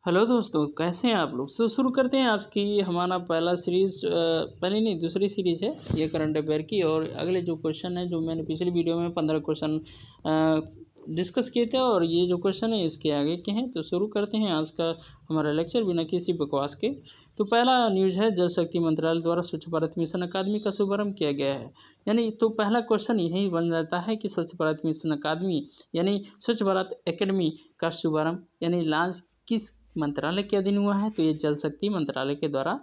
Hello दोस्तों, कैसे हैं आप लोग। शुरू करते हैं आज की हमारा पहला सीरीज, पहली नहीं दूसरी सीरीज है ये करंट अफेयर की। और अगले जो क्वेश्चन है, जो मैंने पिछली वीडियो में 15 क्वेश्चन डिस्कस किए थे, और ये जो क्वेश्चन है इसके आगे के हैं। तो शुरू करते हैं आज का हमारा लेक्चर बिना किसी बकवास के। तो पहला न्यूज़ है, जल शक्ति मंत्रालय द्वारा स्वच्छ भारत मिशन अकादमी का शुभारंभ किया गया है। यानी तो पहला क्वेश्चन यही बन जाता है कि स्वच्छ भारत मिशन अकादमी यानी स्वच्छ भारत एकेडमी का शुभारंभ यानी लॉन्च किस मंत्रालय के अधीन हुआ है। तो ये जल शक्ति मंत्रालय के द्वारा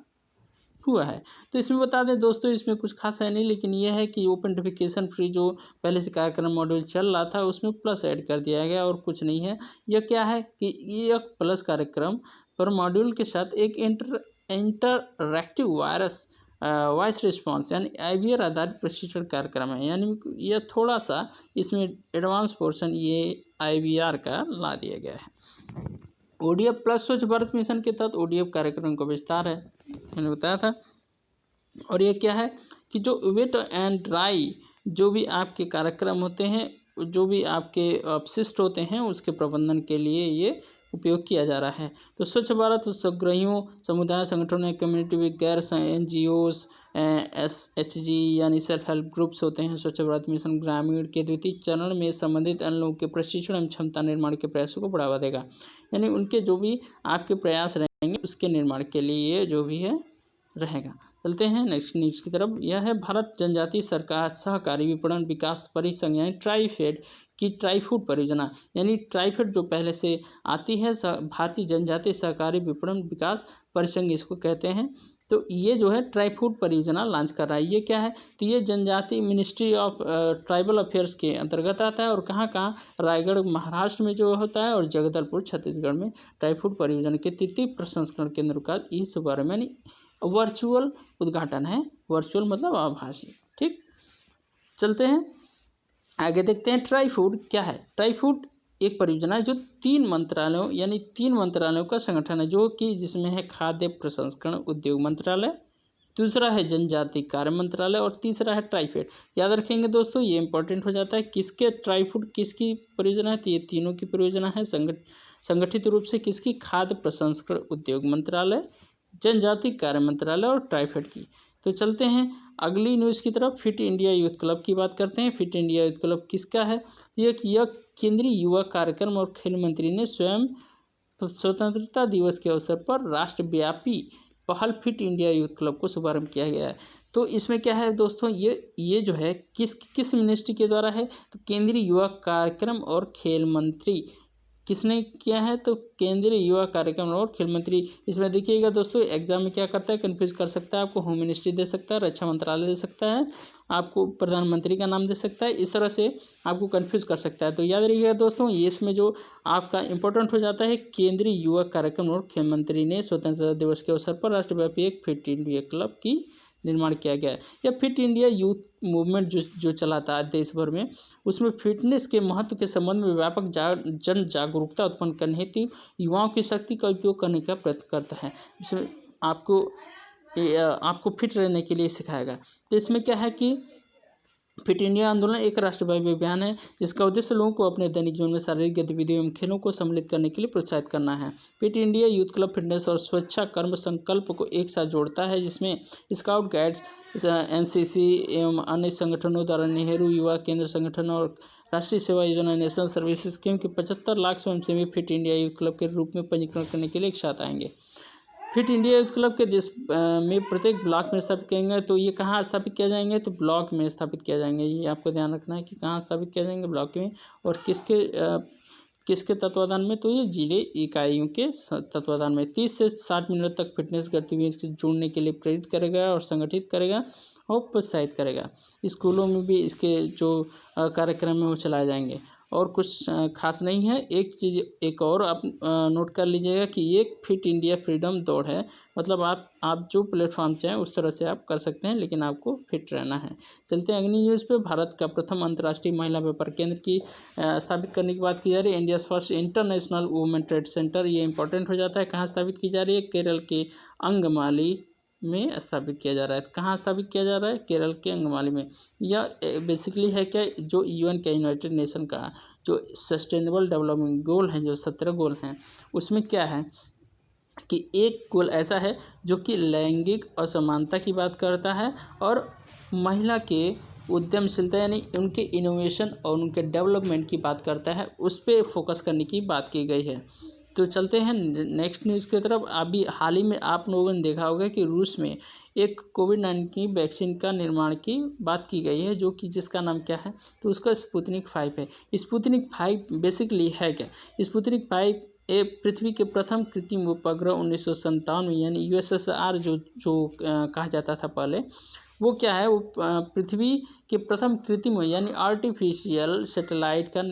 हुआ है। तो इसमें बता दें दोस्तों, इसमें कुछ खास है नहीं, लेकिन यह है कि ओपन डिफिकेशन फ्री जो पहले से कार्यक्रम मॉड्यूल चल रहा था उसमें प्लस ऐड कर दिया गया, और कुछ नहीं है। यह क्या है कि ये एक प्लस कार्यक्रम पर मॉड्यूल के साथ एक इंटरएक्टिव वॉइस रिस्पॉन्स यानी IVR आधारित प्रशिक्षण कार्यक्रम है। यानी यह थोड़ा सा इसमें एडवांस पोर्शन ये IVR का ला दिया गया है। ODF प्लस स्वच्छ भारत मिशन के तहत ODF कार्यक्रम का विस्तार है, मैंने बताया था। और ये क्या है कि जो वेट एंड ड्राई जो भी आपके कार्यक्रम होते हैं, जो भी आपके अपशिष्ट होते हैं, उसके प्रबंधन के लिए ये उपयोग किया जा रहा है। तो स्वच्छ भारत स्वग्रहियों समुदाय संगठनों कम्युनिटी में गैर NGOs SHG यानी सेल्फ हेल्प ग्रुप्स होते हैं। स्वच्छ भारत मिशन ग्रामीण के द्वितीय चरण में संबंधित अन्य लोगों के प्रशिक्षण एवं क्षमता निर्माण के प्रयासों को बढ़ावा देगा। यानी उनके जो भी आपके प्रयास रहेंगे उसके निर्माण के लिए ये जो भी है रहेगा। चलते हैं नेक्स्ट न्यूज़ की तरफ। यह है भारत जनजातीय सरकार सहकारी विपणन विकास परिसंघ यानी ट्राइफेड की ट्राईफूड परियोजना। यानी ट्राइफेड जो पहले से आती है, भारतीय जनजातीय सहकारी विपणन विकास परिसंघ इसको कहते हैं। तो ये जो है ट्राईफूड परियोजना लॉन्च कर रहा है। ये क्या है, तो ये जनजातीय मिनिस्ट्री ऑफ ट्राइबल अफेयर्स के अंतर्गत आता है। और कहाँ कहाँ, रायगढ़ महाराष्ट्र में जो होता है, और जगदलपुर छत्तीसगढ़ में ट्राईफूड परियोजना के तृतीय प्रसंस्करण केंद्र का इस शुभारंभ यानी वर्चुअल उद्घाटन है। वर्चुअल मतलब आभासी। ठीक, चलते हैं आगे देखते हैं। ट्राईफूड क्या है। ट्राईफूड एक परियोजना है जो 3 मंत्रालयों यानी 3 मंत्रालयों का संगठन है, जो कि जिसमें है खाद्य प्रसंस्करण उद्योग मंत्रालय, दूसरा है जनजातीय कार्य मंत्रालय, और तीसरा है ट्राइफेड। याद रखेंगे दोस्तों, ये इंपॉर्टेंट हो जाता है। किसके ट्राईफूड किसकी परियोजना है, तो ये तीनों की परियोजना है। संगठित रूप से किसकी, खाद्य प्रसंस्करण उद्योग मंत्रालय, जनजातीय कार्य मंत्रालय और ट्राइफेड की। तो चलते हैं अगली न्यूज़ की तरफ। फिट इंडिया यूथ क्लब की बात करते हैं। फिट इंडिया यूथ क्लब किसका है, यह केंद्रीय युवा कार्यक्रम और खेल मंत्री ने स्वयं स्वतंत्रता दिवस के अवसर पर राष्ट्रव्यापी पहल फिट इंडिया यूथ क्लब को शुभारंभ किया गया है। तो इसमें क्या है दोस्तों, ये जो है किस मिनिस्ट्री के द्वारा है, तो केंद्रीय युवा कार्यक्रम और खेल मंत्री किसने किया है, तो केंद्रीय युवा कार्यक्रम और खेल मंत्री। इसमें देखिएगा दोस्तों, एग्जाम में क्या करता है, कंफ्यूज कर सकता है। आपको होम मिनिस्ट्री दे सकता है, रक्षा मंत्रालय दे सकता है, आपको प्रधानमंत्री का नाम दे सकता है, इस तरह से आपको कंफ्यूज कर सकता है। तो याद रखिएगा दोस्तों, ये इसमें जो आपका इंपॉर्टेंट हो जाता है, केंद्रीय युवा कार्यक्रम और खेल मंत्री ने स्वतंत्रता दिवस के अवसर पर राष्ट्रव्यापी एक फिट इंडिया क्लब की निर्माण किया गया है। यह फिट इंडिया यूथ मूवमेंट जो चलाता है देश भर में, उसमें फिटनेस के महत्व के संबंध में व्यापक जन जागरूकता उत्पन्न करने हेतु युवाओं की शक्ति का उपयोग करने का प्रयत्न करता है। इसमें आपको फिट रहने के लिए सिखाएगा। तो इसमें क्या है कि फिट इंडिया आंदोलन एक राष्ट्रव्यापी अभियान है, जिसका उद्देश्य लोगों को अपने दैनिक जीवन में शारीरिक गतिविधियों एवं खेलों को सम्मिलित करने के लिए प्रोत्साहित करना है। Fit India youth club fitness और स्वच्छता कर्म संकल्प को एक साथ जोड़ता है, जिसमें स्काउट गाइड्स, NCC एवं अन्य संगठनों द्वारा नेहरू युवा केंद्र संगठन और राष्ट्रीय सेवा योजना नेशनल सर्विस स्कीम के 75 लाख स्वयंसेवी फिट इंडिया यूथ क्लब के रूप में पंजीकरण करने के लिए एक साथ आएंगे। फिट इंडिया यूथ क्लब के देश में प्रत्येक ब्लॉक में स्थापित किएंगे। तो ये कहाँ स्थापित किया जाएंगे, तो ब्लॉक में स्थापित किया जाएंगे। ये आपको ध्यान रखना है कि कहाँ स्थापित किया जाएंगे, ब्लॉक में। और किसके तत्वाधान में, तो ये जिले इकाइयों के तत्वाधान में। 30 से 60 मिनट तक फिटनेस गतिविधि से जुड़ने के लिए प्रेरित करेगा और संगठित करेगा और प्रोत्साहित करेगा। स्कूलों में भी इसके जो कार्यक्रम है वो चलाए जाएंगे। और कुछ खास नहीं है। एक चीज़ एक और आप नोट कर लीजिएगा कि ये फिट इंडिया फ्रीडम दौड़ है। मतलब आप जो प्लेटफॉर्म चाहें उस तरह से आप कर सकते हैं, लेकिन आपको फिट रहना है। चलते हैं अगली न्यूज़ पे। भारत का प्रथम अंतर्राष्ट्रीय महिला व्यापार केंद्र की स्थापित करने की बात की जा रही है। India first international women trade centre, ये इंपॉर्टेंट हो जाता है। कहाँ स्थापित की जा रही है, केरल के अंगमाली में स्थापित किया जा रहा है। कहाँ स्थापित किया जा रहा है, केरल के अंगमाली में। यह बेसिकली है क्या, जो UN का यूनाइटेड नेशन का जो सस्टेनेबल डेवलपमेंट गोल हैं, जो 17 गोल हैं, उसमें क्या है कि एक गोल ऐसा है जो कि लैंगिक असमानता की बात करता है और महिला के उद्यमशीलता यानी उनके इनोवेशन और उनके डेवलपमेंट की बात करता है, उस पर फोकस करने की बात की गई है। तो चलते हैं नेक्स्ट न्यूज़ की तरफ। अभी हाल ही में आप लोगों ने देखा होगा कि रूस में एक कोविड-19 वैक्सीन का निर्माण की बात की गई है, जो कि जिसका नाम क्या है, तो उसका स्पुतनिक 5 है। स्पुतनिक 5 बेसिकली है क्या? स्पुतनिक 5 ये पृथ्वी के प्रथम कृत्रिम उपग्रह 1997 में यानी यूएसएसआर जो कहा जाता था पहले, वो क्या है, वो पृथ्वी के प्रथम कृत्रिम यानी आर्टिफिशियल सैटेलाइट का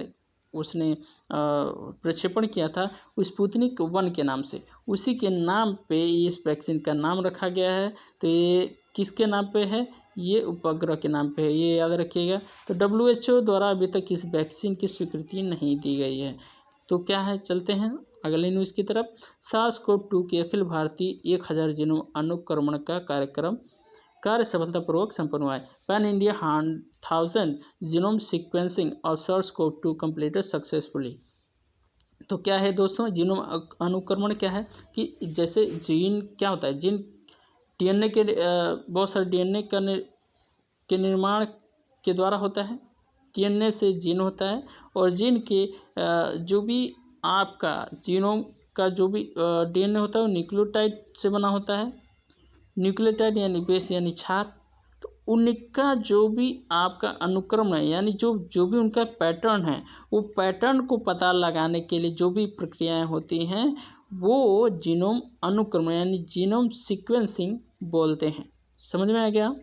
उसने प्रक्षेपण किया था स्पुतनिक 1 के नाम से। उसी के नाम पे इस वैक्सीन का नाम रखा गया है। तो ये किसके नाम पे है? ये उपग्रह के नाम पे है, ये याद रखिएगा। तो WHO द्वारा अभी तक इस वैक्सीन की स्वीकृति नहीं दी गई है। तो क्या है, चलते हैं अगले न्यूज़ की तरफ। SARS-CoV-2 के अखिल भारतीय 1000 जीनोम अनुक्रमण का कार्य सफलतापूर्वक संपन्न हुआ है। Pan India 1000 genome sequencing of SARS-CoV-2 completed successfully. तो क्या है दोस्तों, जीनोम अनुक्रमण क्या है कि जैसे जीन क्या होता है, जीन डीएनए के बहुत सारे डीएनए के निर्माण के द्वारा होता है। डीएनए से जीन होता है और जीन के जो भी आपका जीनोम का जो भी डीएनए होता है वो न्यूक्लियोटाइड से बना होता है। न्यूक्लियोटाइड यानी बेस यानी क्षार। तो उनका जो भी आपका अनुक्रम है यानी जो भी उनका पैटर्न है, वो पैटर्न को पता लगाने के लिए जो भी प्रक्रियाएं होती हैं वो जीनोम अनुक्रमण यानी जीनोम सीक्वेंसिंग बोलते हैं। समझ में आ गया?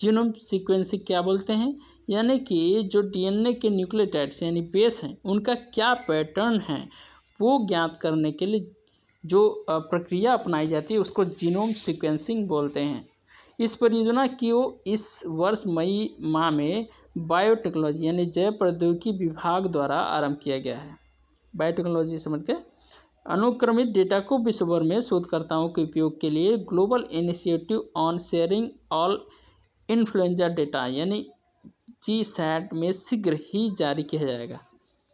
जीनोम सीक्वेंसिंग क्या बोलते हैं, यानी कि जो डीएनए के न्यूक्लियोटाइड्स यानी बेस हैं उनका क्या पैटर्न है वो ज्ञात करने के लिए जो प्रक्रिया अपनाई जाती है उसको जीनोम सीक्वेंसिंग बोलते हैं। इस परियोजना की वो इस वर्ष मई माह में बायोटेक्नोलॉजी यानी जैव प्रौद्योगिकी विभाग द्वारा आरंभ किया गया है। बायोटेक्नोलॉजी समझ के अनुक्रमित डेटा को विश्व भर में शोधकर्ताओं के उपयोग के लिए global initiative on sharing all influenza data यानी GSAT में शीघ्र ही जारी किया जाएगा।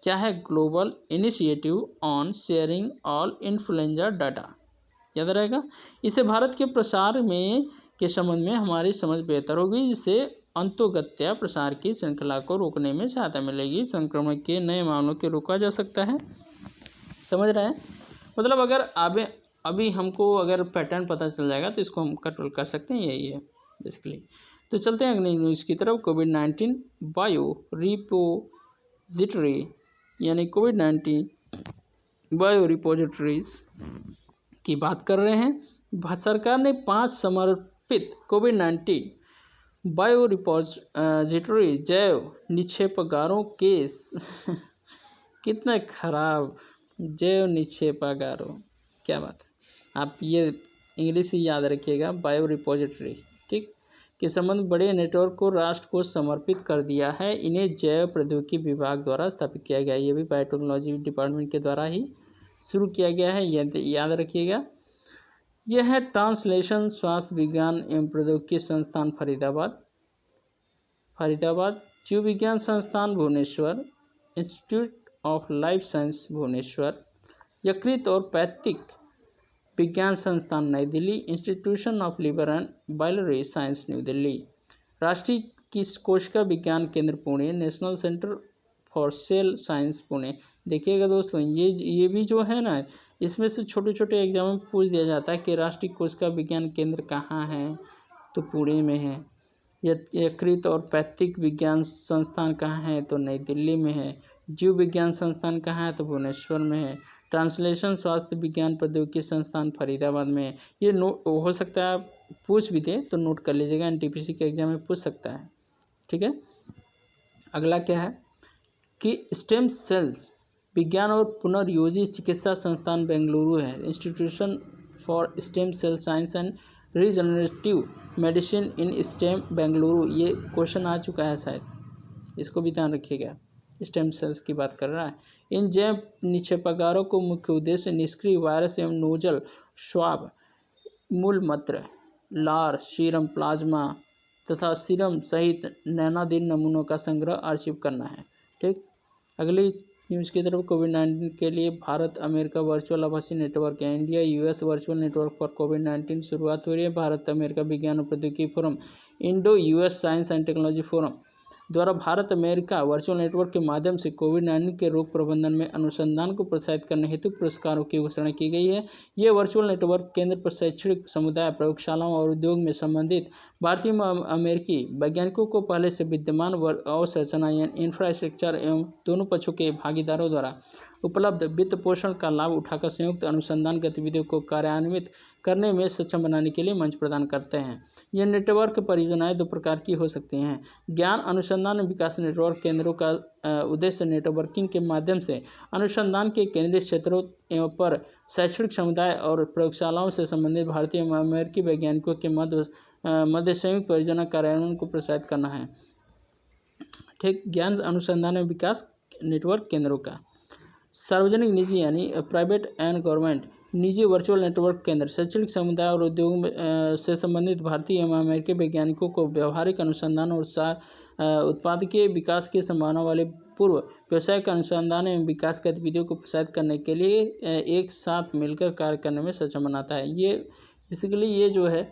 क्या है? Global initiative on sharing all influenza data, याद रहेगा। इसे भारत के प्रसार में के संबंध में हमारी समझ बेहतर होगी, जिससे अंतोगत्या प्रसार की श्रृंखला को रोकने में सहायता मिलेगी। संक्रमण के नए मामलों को रोका जा सकता है। समझ रहे हैं? मतलब अगर अभी हमको अगर पैटर्न पता चल जाएगा तो इसको हम कंट्रोल कर सकते हैं, यही है बेसिकली। तो चलते हैं अगली न्यूज़ की तरफ। कोविड-19 बायो रिपोजिटरी यानी कोविड-19 बायो रिपोजिटरीज की बात कर रहे हैं। सरकार ने 5 समर्पित कोविड-19 बायो रिपोजिटरी जैव निक्षेपागारों के कितना खराब जैव निक्षेपागारों, क्या बात है। आप ये इंग्लिश ही याद रखिएगा, बायो रिपोजिटरी, ठीक, के संबंध बड़े नेटवर्क को राष्ट्र को समर्पित कर दिया है। इन्हें जैव प्रौद्योगिकी विभाग द्वारा स्थापित किया गया है। ये भी बायोटेक्नोलॉजी डिपार्टमेंट के द्वारा ही शुरू किया गया है, याद रखिएगा। यह है ट्रांसलेशन स्वास्थ्य विज्ञान एवं प्रौद्योगिकी संस्थान फरीदाबाद, जीव विज्ञान संस्थान Bhubaneswar, institute of life science Bhubaneswar, यकृत और पैथिक विज्ञान संस्थान नई Delhi, institution of liver and biliary science new Delhi, राष्ट्रीय कोशिका विज्ञान केंद्र Pune, national centre for cell science Pune. देखिएगा दोस्तों, ये भी जो है ना, इसमें से छोटे छोटे एग्जाम में पूछ दिया जाता है कि राष्ट्रीय कोशिका विज्ञान केंद्र कहाँ है, तो पुणे में है। यकृत और पैथिक विज्ञान संस्थान कहाँ है, तो नई दिल्ली में है। जीव विज्ञान संस्थान कहाँ है, तो भुवनेश्वर में है। ट्रांसलेशन स्वास्थ्य विज्ञान प्रौद्योगिकी संस्थान फरीदाबाद में है। ये हो सकता है पूछ भी दे तो नोट कर लीजिएगा, NTPC के एग्जाम में पूछ सकता है, ठीक है। अगला क्या है कि स्टेम सेल्स विज्ञान और पुनर्योजी चिकित्सा संस्थान बेंगलुरु है। Institution for stem cell science and regenerative medicine in stem Bengaluru, ये क्वेश्चन आ चुका है शायद, इसको भी ध्यान रखिएगा। स्टेम सेल्स की बात कर रहा है। इन जैव निक्षेपागारों को मुख्य उद्देश्य निष्क्रिय वायरस एवं नोजल स्वाब, मूलमूत्र, लार, सीरम, प्लाज्मा तथा सीरम सहित नैनादीन नमूनों का संग्रह आर्चिव करना है, ठीक। अगली न्यूज़ की तरफ। कोविड-19 के लिए भारत अमेरिका वर्चुअल आभासी नेटवर्क है। India US virtual network for Covid शुरुआत हो रही है। भारत अमेरिका विज्ञान और प्रौद्योगिकी forum, Indo US science and technology forum द्वारा भारत अमेरिका वर्चुअल नेटवर्क के माध्यम से कोविड-19 के रोग प्रबंधन में अनुसंधान को प्रोत्साहित करने हेतु पुरस्कारों की घोषणा की गई है। ये वर्चुअल नेटवर्क केंद्र पर शैक्षणिक समुदाय, प्रयोगशालाओं और उद्योग में संबंधित भारतीय अमेरिकी वैज्ञानिकों को पहले से विद्यमान अवसंरचना इंफ्रास्ट्रक्चर एवं दोनों पक्षों के भागीदारों द्वारा उपलब्ध वित्त पोषण का लाभ उठाकर संयुक्त अनुसंधान गतिविधियों को कार्यान्वित करने में सक्षम बनाने के लिए मंच प्रदान करते हैं। यह नेटवर्क परियोजनाएं दो प्रकार की हो सकती हैं। ज्ञान अनुसंधान विकास नेटवर्क केंद्रों का उद्देश्य नेटवर्किंग के माध्यम से अनुसंधान के केंद्रीय क्षेत्रों पर शैक्षणिक समुदाय और प्रयोगशालाओं से संबंधित भारतीय अमेरिकी वैज्ञानिकों के मध्य संयुक्त परियोजना कार्यान्वयन को प्रोत्साहित करना है। ठीक, ज्ञान अनुसंधान एवं विकास नेटवर्क केंद्रों का सार्वजनिक निजी यानी प्राइवेट एंड गवर्नमेंट निजी वर्चुअल नेटवर्क केंद्र शैक्षणिक समुदाय और उद्योग से संबंधित भारतीय एवं अमेरिकी वैज्ञानिकों को व्यावहारिक अनुसंधान और उत्पादकीय विकास की संभावना वाले पूर्व व्यावसायिक अनुसंधान एवं विकास गतिविधियों को प्रोत्साहित करने के लिए एक साथ मिलकर कार्य करने में सक्षम बनाता है। ये बेसिकली ये जो है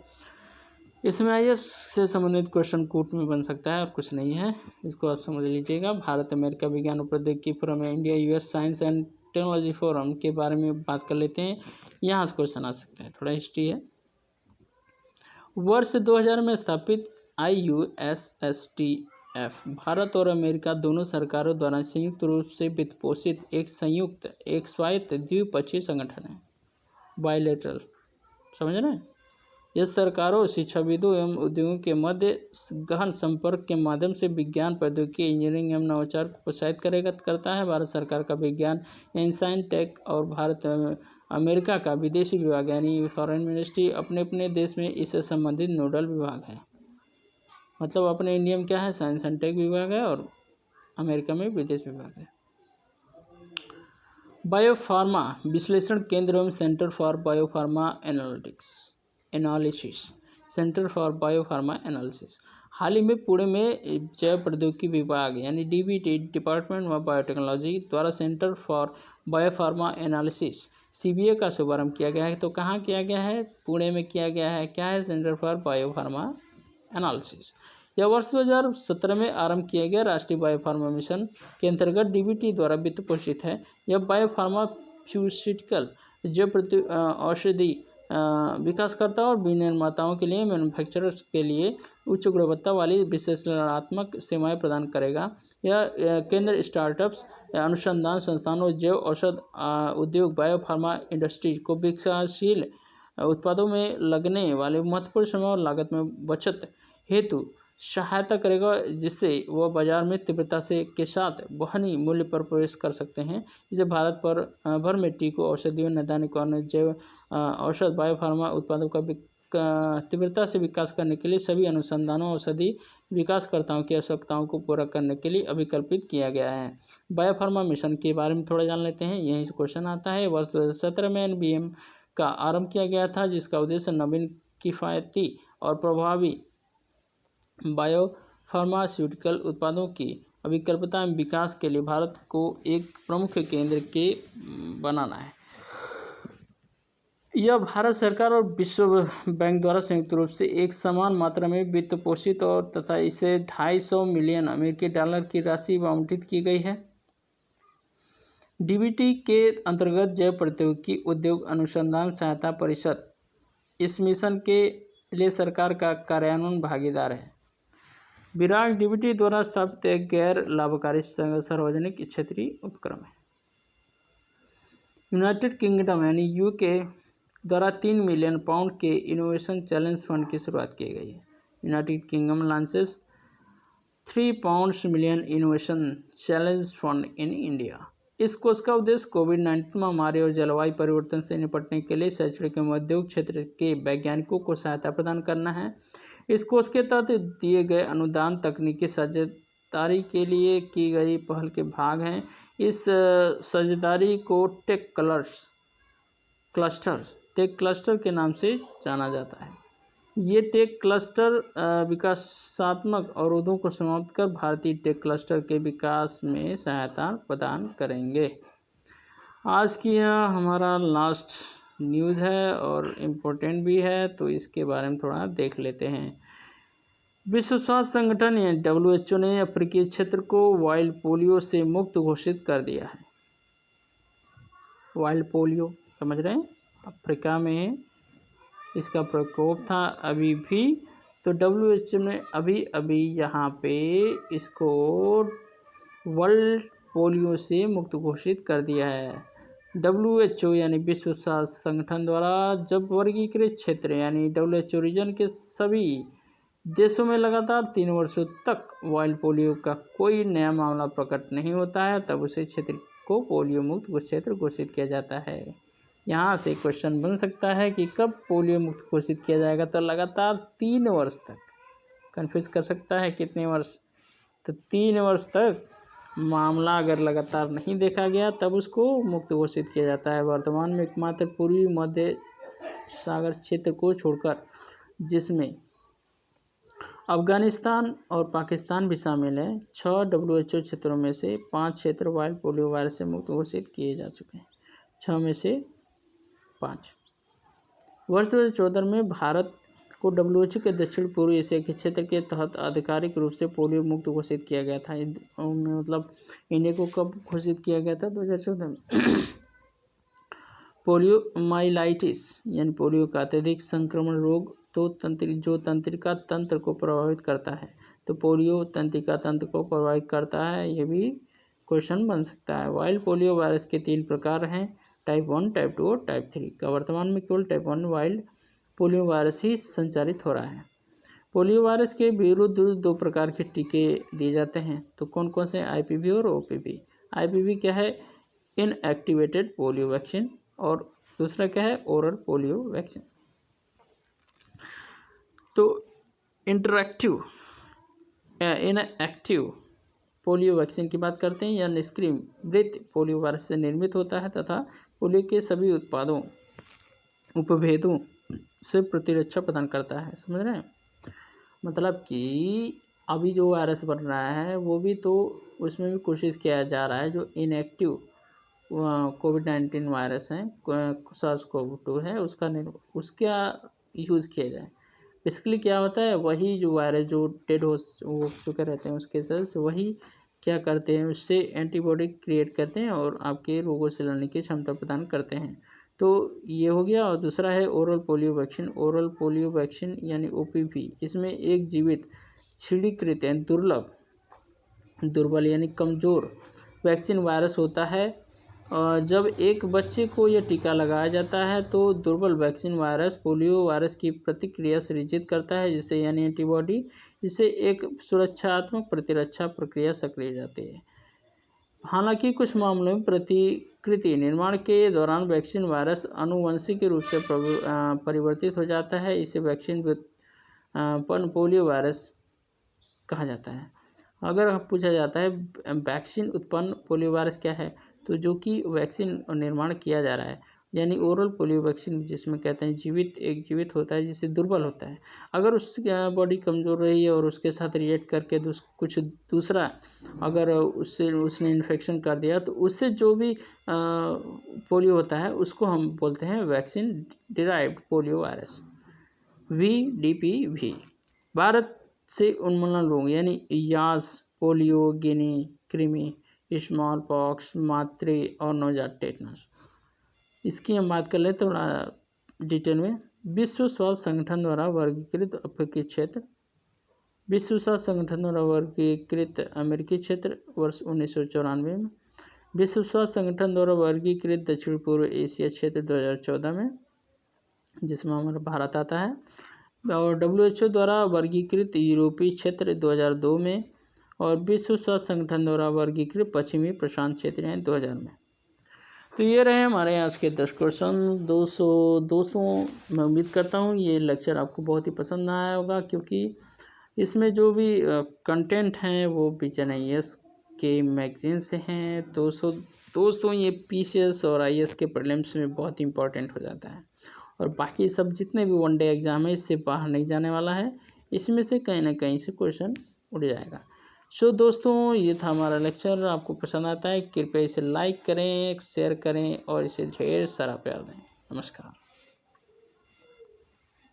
इसमें आईएएस से संबंधित क्वेश्चन कोर्ट में बन सकता है और कुछ नहीं है, इसको आप समझ लीजिएगा। भारत अमेरिका विज्ञान और प्रौद्योगिकी फोरम या India US science and technology forum के बारे में बात कर लेते हैं। यहाँ से क्वेश्चन आ सकता है, थोड़ा हिस्ट्री है। वर्ष 2000 में स्थापित IUSSTF भारत और अमेरिका दोनों सरकारों द्वारा संयुक्त रूप से वित्त पोषित एक स्वायत्त द्विपक्षीय संगठन है। बायलैटरल, समझ रहे हैं? यह सरकारों, शिक्षाविदों एवं उद्योगों के मध्य गहन संपर्क के माध्यम से विज्ञान, प्रौद्योगिकी, इंजीनियरिंग एवं नवाचार को प्रोत्साहित करता है। भारत सरकार का विज्ञान एनसाइन टेक और भारत अमेरिका का विदेशी विभाग यानी फॉरेन मिनिस्ट्री अपने अपने देश में इससे संबंधित नोडल विभाग है। मतलब अपने इंडिया में क्या है, साइंस एंड टेक विभाग है और अमेरिका में विदेश विभाग है। बायोफार्मा विश्लेषण केंद्र एवं centre for biopharma analysis centre for biopharma analysis हाल ही में पुणे में जैव प्रौद्योगिकी विभाग यानी डीबीटी डिपार्टमेंट ऑफ बायोटेक्नोलॉजी द्वारा centre for biopharma analysis CBA का शुभारंभ किया गया है। तो कहाँ किया गया है? पुणे में किया गया है। क्या है? Centre for biopharma analysis. यह वर्ष 2017 में आरंभ किया गया राष्ट्रीय बायोफार्मा मिशन के अंतर्गत डीबीटी द्वारा वित्त पोषित है। यह बायोफार्मास्यूटिकल जैव औषधि विकासकर्ता और विनिर्माताओं के लिए मैन्युफैक्चरर्स के लिए उच्च गुणवत्ता वाली विश्लेषणात्मक सेवाएं प्रदान करेगा। यह केंद्र स्टार्टअप्स, अनुसंधान संस्थानों और जैव औषध उद्योग बायोफार्मा इंडस्ट्रीज को विकासशील उत्पादों में लगने वाले महत्वपूर्ण समय और लागत में बचत हेतु सहायता करेगा, जिससे वह बाजार में तीव्रता से के साथ वहनीय मूल्य पर प्रवेश कर सकते हैं। इसे भारत भर में टीकों, औषधियों, नैदानिक और जैव औषध बायोफार्मा उत्पादों का तीव्रता से विकास करने के लिए सभी अनुसंधानों औषधि विकासकर्ताओं की आवश्यकताओं को पूरा करने के लिए अभिकल्पित किया गया है। बायोफार्मा मिशन के बारे में थोड़ा जान लेते हैं, यहीं से क्वेश्चन आता है। वर्ष 2017 में NBM का आरंभ किया गया था, जिसका उद्देश्य नवीन, किफ़ायती और प्रभावी बायोफार्मास्यूटिकल उत्पादों की विकल्पता एवं विकास के लिए भारत को एक प्रमुख केंद्र के बनाना है। यह भारत सरकार और विश्व बैंक द्वारा संयुक्त रूप से एक समान मात्रा में वित्त पोषित और तथा इसे $250 मिलियन अमेरिकी डॉलर की राशि आवंटित की गई है। डीबीटी के अंतर्गत जैव प्रौद्योगिकी उद्योग अनुसंधान सहायता परिषद इस मिशन के लिए सरकार का कार्यान्वयन भागीदार है। विराट डीबीटी द्वारा स्थापित एक गैर लाभकारी सार्वजनिक क्षेत्रीय उपक्रम है। यूनाइटेड किंगडम यानी यूके द्वारा 3 मिलियन पाउंड के इनोवेशन चैलेंज फंड की शुरुआत की गई है। United kingdom launches 3 million innovation challenge fund in India. इस कोष का उद्देश्य कोविड-19 महामारी और जलवायु परिवर्तन से निपटने के लिए शैक्षणिक एवं उद्योग क्षेत्र के वैज्ञानिकों को सहायता प्रदान करना है। इस कोष के तहत दिए गए अनुदान तकनीकी साझेदारी के लिए की गई पहल के भाग हैं। इस साझेदारी को टेक क्लस्टर के नाम से जाना जाता है। ये टेक क्लस्टर विकासात्मक अवरोधों को समाप्त कर भारतीय टेक क्लस्टर के विकास में सहायता प्रदान करेंगे। आज की यह हमारा लास्ट न्यूज़ है और इम्पोर्टेंट भी है, तो इसके बारे में थोड़ा देख लेते हैं। विश्व स्वास्थ्य संगठन या WHO ने अफ्रीकी क्षेत्र को वाइल्ड पोलियो से मुक्त घोषित कर दिया है। वाइल्ड पोलियो समझ रहे हैं, अफ्रीका में इसका प्रकोप था अभी भी, तो WHO ने अभी यहाँ पे इसको वर्ल्ड पोलियो से मुक्त घोषित कर दिया है। WHO यानी विश्व स्वास्थ्य संगठन द्वारा जब वर्गीकृत क्षेत्र यानी WHO रीजन के सभी देशों में लगातार 3 वर्षों तक वाइल्ड पोलियो का कोई नया मामला प्रकट नहीं होता है, तब उसे क्षेत्र को पोलियो मुक्त क्षेत्र घोषित किया जाता है। यहाँ से क्वेश्चन बन सकता है कि कब पोलियो मुक्त घोषित किया जाएगा, तो लगातार 3 वर्ष तक। कन्फ्यूज कर सकता है कितने वर्ष, तो 3 वर्ष तक मामला अगर लगातार नहीं देखा गया तब उसको मुक्त घोषित किया जाता है। वर्तमान में एकमात्र पूर्वी मध्य सागर क्षेत्र को छोड़कर, जिसमें अफगानिस्तान और पाकिस्तान भी शामिल है, 6 WHO क्षेत्रों में से 5 क्षेत्र वाइल्ड पोलियो वायरस से मुक्त घोषित किए जा चुके हैं। 6 में से 5। वर्ष 2014 में भारत को WHO के दक्षिण पूर्व एशिया के क्षेत्र के तहत आधिकारिक रूप से पोलियो मुक्त घोषित किया गया था। मतलब इंडिया को कब घोषित किया गया था? 2014 में। पोलियो माइलाइटिस यानी पोलियो का अत्यधिक संक्रमण रोग जो तंत्रिका तंत्र को प्रभावित करता है, तो पोलियो तंत्रिका तंत्र को प्रभावित करता है, ये भी क्वेश्चन बन सकता है। वाइल्ड पोलियो वायरस के 3 प्रकार हैं, टाइप 1, टाइप 2 और टाइप 3 का। वर्तमान में केवल टाइप 1 वाइल्ड पोलियो वायरस ही संचारित हो रहा है। पोलियो वायरस के विरुद्ध 2 प्रकार के टीके दिए जाते हैं, तो कौन कौन से? IPV और OPV। IPV क्या है? इनएक्टिवेटेड पोलियो वैक्सीन, और दूसरा क्या है? Oral polio vaccine. तो इनएक्टिव पोलियो वैक्सीन की बात करते हैं, यह निष्क्रिय मृत पोलियो वायरस से निर्मित होता है तथा पोलियो के सभी उपभेदों से प्रतिरक्षा प्रदान करता है। समझ रहे हैं? मतलब कि अभी जो वायरस बन रहा है वो भी तो उसमें भी कोशिश किया जा रहा है, जो इनएक्टिव कोविड-19 वायरस है, SARS-CoV-2 है, उसका यूज़ किया जाए। बेसिकली क्या होता है, वही जो वायरस जो डेड हो चुके रहते हैं उसके सेल्स, वही क्या करते हैं, उससे एंटीबॉडी क्रिएट करते हैं और आपके रोगों से लड़ने की क्षमता प्रदान करते हैं। तो ये हो गया। और दूसरा है oral polio vaccine. Oral polio vaccine यानी OPV, इसमें एक जीवित छिड़ीकृत यानी दुर्बल यानी कमज़ोर वैक्सीन वायरस होता है। जब एक बच्चे को यह टीका लगाया जाता है तो दुर्बल वैक्सीन वायरस पोलियो वायरस की प्रतिक्रिया सृजित करता है, जिससे यानी एंटीबॉडी, जिससे एक सुरक्षात्मक प्रतिरक्षा प्रक्रिया सक्रिय हो जाती है। हालांकि कुछ मामलों में प्रतिकृति निर्माण के दौरान वैक्सीन वायरस आनुवंशिक रूप से परिवर्तित हो जाता है। इसे वैक्सीन व्युत्पन्न पोलियो वायरस कहा जाता है। अगर पूछा जाता है वैक्सीन उत्पन्न पोलियो वायरस क्या है, तो जो कि वैक्सीन निर्माण किया जा रहा है, यानी ओरल पोलियो वैक्सीन, जिसमें कहते हैं एक जीवित होता है जिससे दुर्बल होता है। अगर उसकी बॉडी कमज़ोर रही है और उसके साथ रिएक्ट करके कुछ दूसरा अगर उसने इन्फेक्शन कर दिया, तो उससे जो भी पोलियो होता है उसको हम बोलते हैं vaccine derived polio virus, VDPV। Bharat से उन्मूलन रोग यानी यास, पोलियो, गिनी, कृमि, स्मॉल पॉक्स, मातृ और नवजात टेटनस, इसकी हम बात कर ले थोड़ा डिटेल में। विश्व स्वास्थ्य संगठन द्वारा वर्गीकृत अफ्रीकी क्षेत्र, विश्व स्वास्थ्य संगठन द्वारा वर्गीकृत अमेरिकी क्षेत्र वर्ष 1994 में, विश्व स्वास्थ्य संगठन द्वारा वर्गीकृत दक्षिण पूर्व एशिया क्षेत्र 2014 में, जिसमें हमारा भारत आता है, और WHO द्वारा वर्गीकृत यूरोपीय क्षेत्र 2002 में, और विश्व स्वास्थ्य संगठन द्वारा वर्गीकृत पश्चिमी प्रशांत क्षेत्र हैं 2000 में। तो ये रहे हमारे आज के 10 क्वेश्चन। दोस्तों मैं उम्मीद करता हूँ ये लेक्चर आपको बहुत ही पसंद आया होगा, क्योंकि इसमें जो भी कंटेंट हैं वो विजन IAS के मैगजीन से हैं। दोस्तों ये PCS और IAS के प्रीलिम्स में बहुत इंपॉर्टेंट हो जाता है, और बाकी सब जितने भी वनडे एग्जाम है इससे बाहर नहीं जाने वाला है, इसमें से कहीं ना कहीं से क्वेश्चन उड़ जाएगा। सो दोस्तों ये था हमारा लेक्चर। आपको पसंद आता है कृपया इसे लाइक करें, शेयर करें और इसे ढेर सारा प्यार दें। नमस्कार।